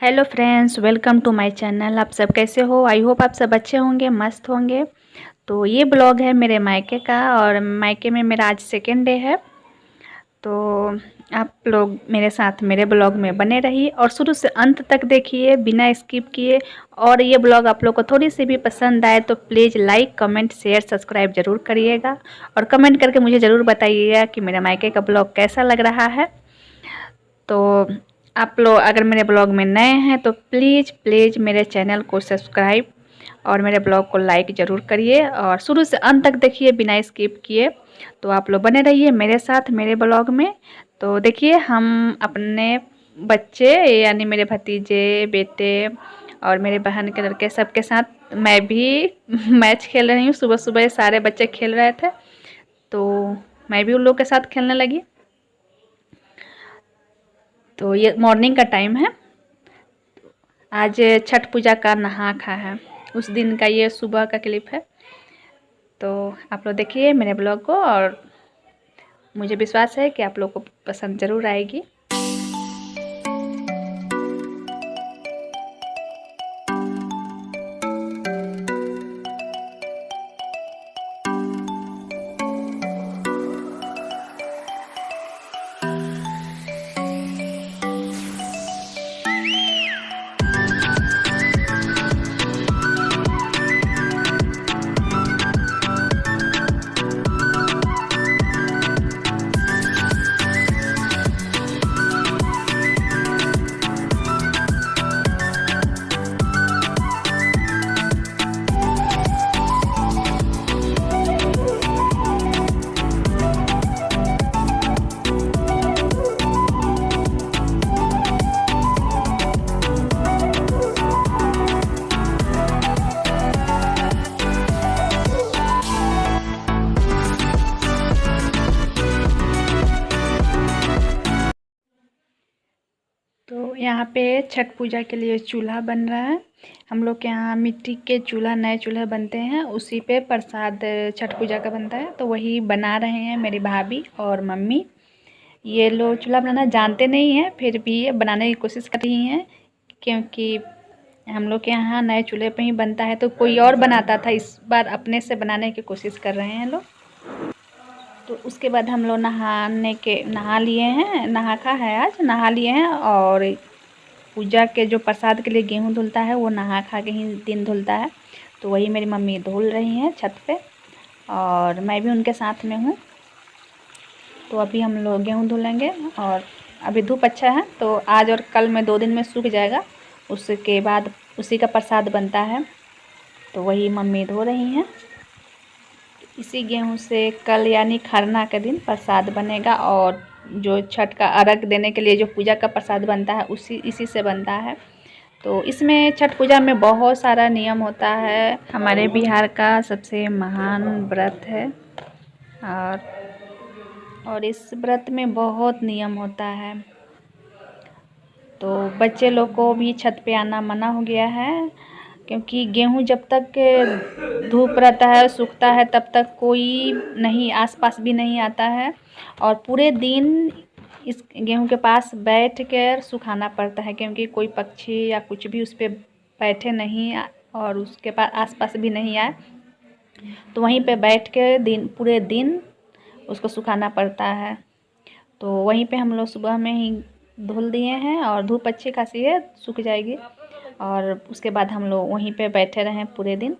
Hello friends, welcome to my channel. आप सब कैसे हो? आई होप आप सब अच्छे होंगे, मस्त होंगे। तो ये ब्लॉग है मेरे मायके का और मायके में मेरा आज सेकेंड डे है। तो आप लोग मेरे साथ मेरे ब्लॉग में बने रहिए और शुरू से अंत तक देखिए बिना स्किप किए। और ये ब्लॉग आप लोग को थोड़ी सी भी पसंद आए तो please like, comment, share, subscribe ज़रूर करिएगा। और कमेंट करके मुझे ज़रूर बताइएगा कि मेरे मायके का ब्लॉग कैसा लग रहा है। तो आप लोग अगर मेरे ब्लॉग में नए हैं तो प्लीज़ प्लीज़ मेरे चैनल को सब्सक्राइब और मेरे ब्लॉग को लाइक ज़रूर करिए और शुरू से अंत तक देखिए बिना स्किप किए। तो आप लोग बने रहिए मेरे साथ मेरे ब्लॉग में। तो देखिए हम अपने बच्चे यानी मेरे भतीजे, बेटे और मेरे बहन के लड़के सबके साथ मैं भी मैच खेल रही हूँ। सुबह सुबह सारे बच्चे खेल रहे थे तो मैं भी उन लोग के साथ खेलने लगी। तो ये मॉर्निंग का टाइम है। आज छठ पूजा का नहा खा है, उस दिन का ये सुबह का क्लिप है। तो आप लोग देखिए मेरे ब्लॉग को और मुझे विश्वास है कि आप लोग को पसंद ज़रूर आएगी। तो यहाँ पे छठ पूजा के लिए चूल्हा बन रहा है। हम लोग के यहाँ मिट्टी के चूल्हा, नए चूल्हे बनते हैं, उसी पे प्रसाद छठ पूजा का बनता है। तो वही बना रहे हैं मेरी भाभी और मम्मी। ये लोग चूल्हा बनाना जानते नहीं हैं, फिर भी ये बनाने की कोशिश कर रही हैं क्योंकि हम लोग के यहाँ नए चूल्हे पे ही बनता है। तो कोई और बनाता था, इस बार अपने से बनाने की कोशिश कर रहे हैं लोग। तो उसके बाद हम लोग नहा लिए हैं, नहा खा है, आज नहा लिए हैं। और पूजा के जो प्रसाद के लिए गेहूँ धुलता है वो नहा खा के ही दिन धुलता है। तो वही मेरी मम्मी धुल रही हैं छत पे और मैं भी उनके साथ में हूँ। तो अभी हम लोग गेहूँ धुलेंगे और अभी धूप अच्छा है तो आज और कल में 2 दिन में सूख जाएगा। उसके बाद उसी का प्रसाद बनता है। तो वही मम्मी धो रही हैं। इसी गेहूँ से कल यानी खरना के दिन प्रसाद बनेगा और जो छठ का अर्घ देने के लिए जो पूजा का प्रसाद बनता है इसी से बनता है। तो इसमें छठ पूजा में बहुत सारा नियम होता है। हमारे बिहार का सबसे महान व्रत है और इस व्रत में बहुत नियम होता है। तो बच्चे लोग को भी छत पे आना मना हो गया है क्योंकि गेहूँ जब तक धूप रहता है, सूखता है, तब तक कोई नहीं, आसपास भी नहीं आता है। और पूरे दिन इस गेहूँ के पास बैठ कर सुखाना पड़ता है क्योंकि कोई पक्षी या कुछ भी उस पर बैठे नहीं और उसके पास आसपास भी नहीं आए। तो वहीं पे बैठ के पूरे दिन उसको सुखाना पड़ता है। तो वहीं पे हम लोग सुबह में ही धुल दिए हैं और धूप अच्छी खासी है, सूख जाएगी। और उसके बाद हम लोग वहीं पे बैठे रहें पूरे दिन।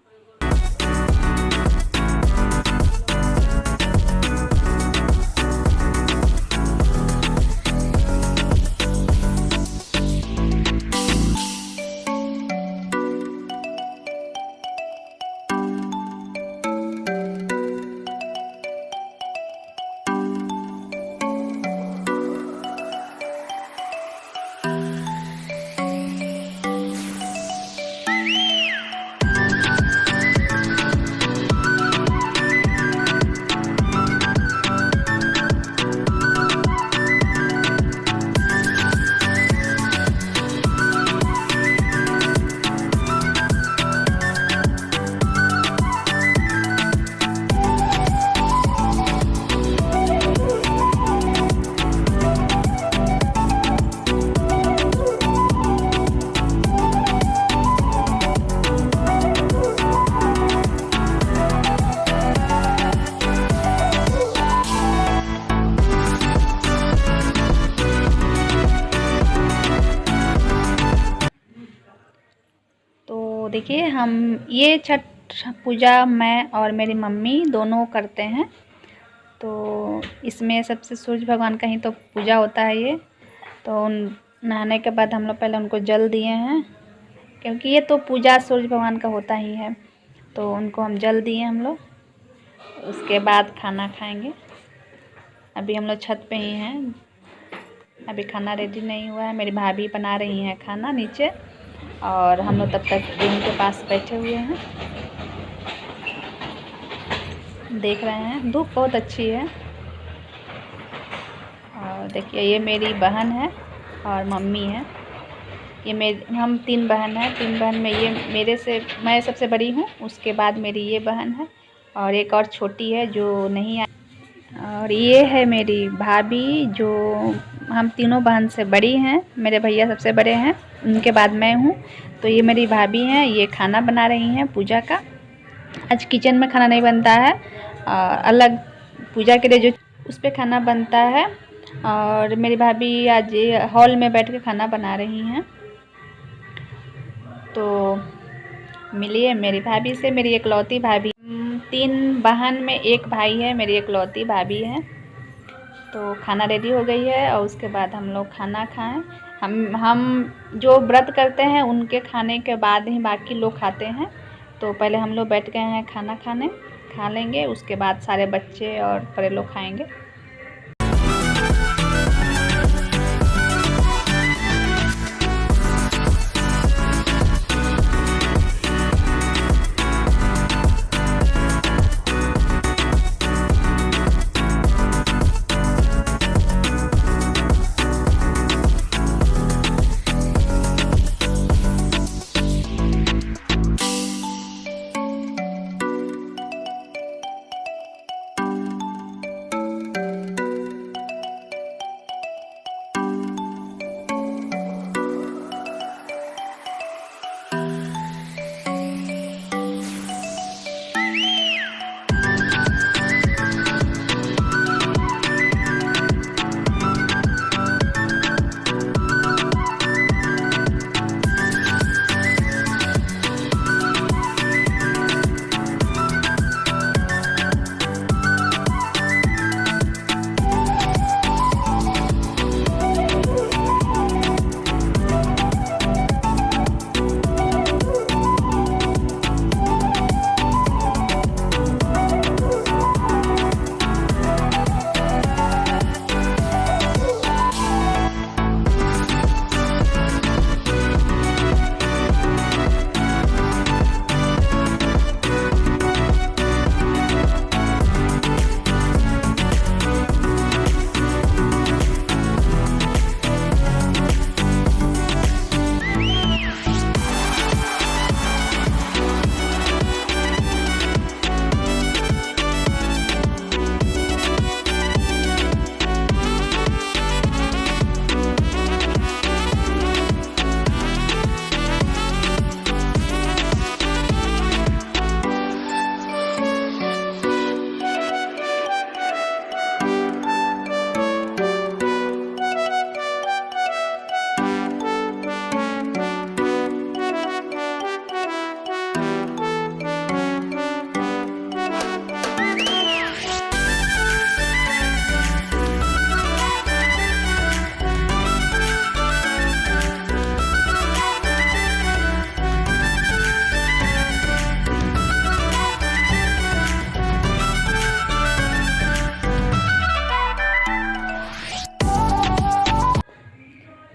देखिए हम ये छठ पूजा मैं और मेरी मम्मी दोनों करते हैं। तो इसमें सबसे सूर्य भगवान का ही तो पूजा होता है ये। तो नहाने के बाद हम लोग पहले उनको जल दिए हैं, क्योंकि ये तो पूजा सूर्य भगवान का होता ही है। तो उनको हम जल दिए हम लोग, उसके बाद खाना खाएंगे। अभी हम लोग छत पे ही हैं, अभी खाना रेडी नहीं हुआ है। मेरी भाभी बना रही हैं खाना नीचे, और हम लोग तब तक रूम के पास बैठे हुए हैं, देख रहे हैं। धूप बहुत अच्छी है। और देखिए ये मेरी बहन है और मम्मी है। ये हम 3 बहन हैं। 3 बहन में ये मैं सबसे बड़ी हूँ, उसके बाद मेरी ये बहन है और एक और छोटी है जो नहीं आई। और ये है मेरी भाभी, जो हम तीनों बहन से बड़ी हैं। मेरे भैया सबसे बड़े हैं, उनके बाद मैं हूँ। तो ये मेरी भाभी हैं, ये खाना बना रही हैं पूजा का। आज किचन में खाना नहीं बनता है, अलग पूजा के लिए जो उस पर खाना बनता है। और मेरी भाभी आज हॉल में बैठ के खाना बना रही हैं। तो मिलिए मेरी भाभी से, मेरी इकलौती भाभी। 3 बहन में 1 भाई है, मेरी इकलौती भाभी है। तो खाना रेडी हो गई है और उसके बाद हम लोग खाना खाएं। हम जो व्रत करते हैं उनके खाने के बाद ही बाकी लोग खाते हैं। तो पहले हम लोग बैठ गए हैं खाना खाने, खा लेंगे, उसके बाद सारे बच्चे और बड़े लोग खाएंगे।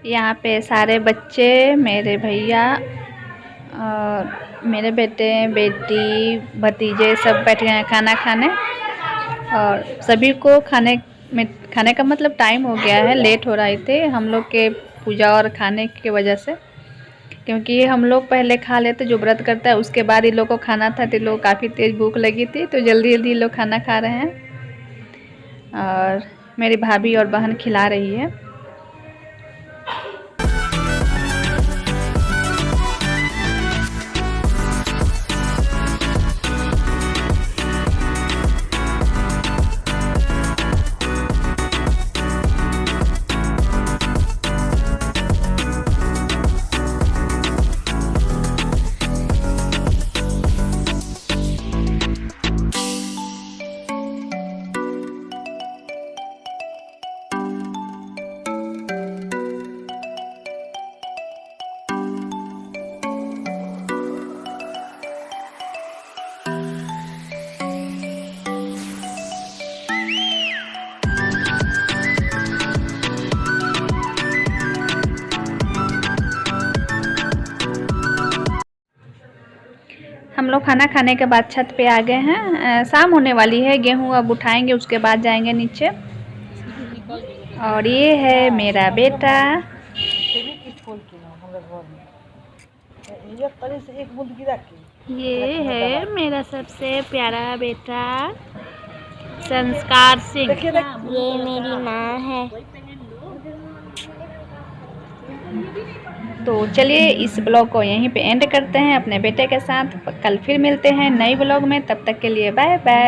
यहाँ पे सारे बच्चे, मेरे भैया और मेरे बेटे बेटी भतीजे सब बैठ गए हैं खाना खाने। और सभी को खाने का मतलब टाइम हो गया है, लेट हो रहे थे हम लोग के पूजा और खाने की वजह से। क्योंकि हम लोग पहले खा लेते, जो व्रत करता है उसके बाद इन लोग को खाना था, तो लोग काफ़ी तेज़ भूख लगी थी, तो जल्दी जल्दी लोग खाना खा रहे हैं। और मेरी भाभी और बहन खिला रही है। लोग खाना खाने के बाद छत पे आ गए हैं। शाम होने वाली है, गेहूं अब उठाएंगे, उसके बाद जाएंगे नीचे। और ये है मेरा बेटा। ये है मेरा सबसे प्यारा बेटा संस्कार सिंह। ये मेरी माँ है। तो चलिए इस ब्लॉग को यहीं पे एंड करते हैं अपने बेटे के साथ। कल फिर मिलते हैं नई ब्लॉग में, तब तक के लिए बाय बाय।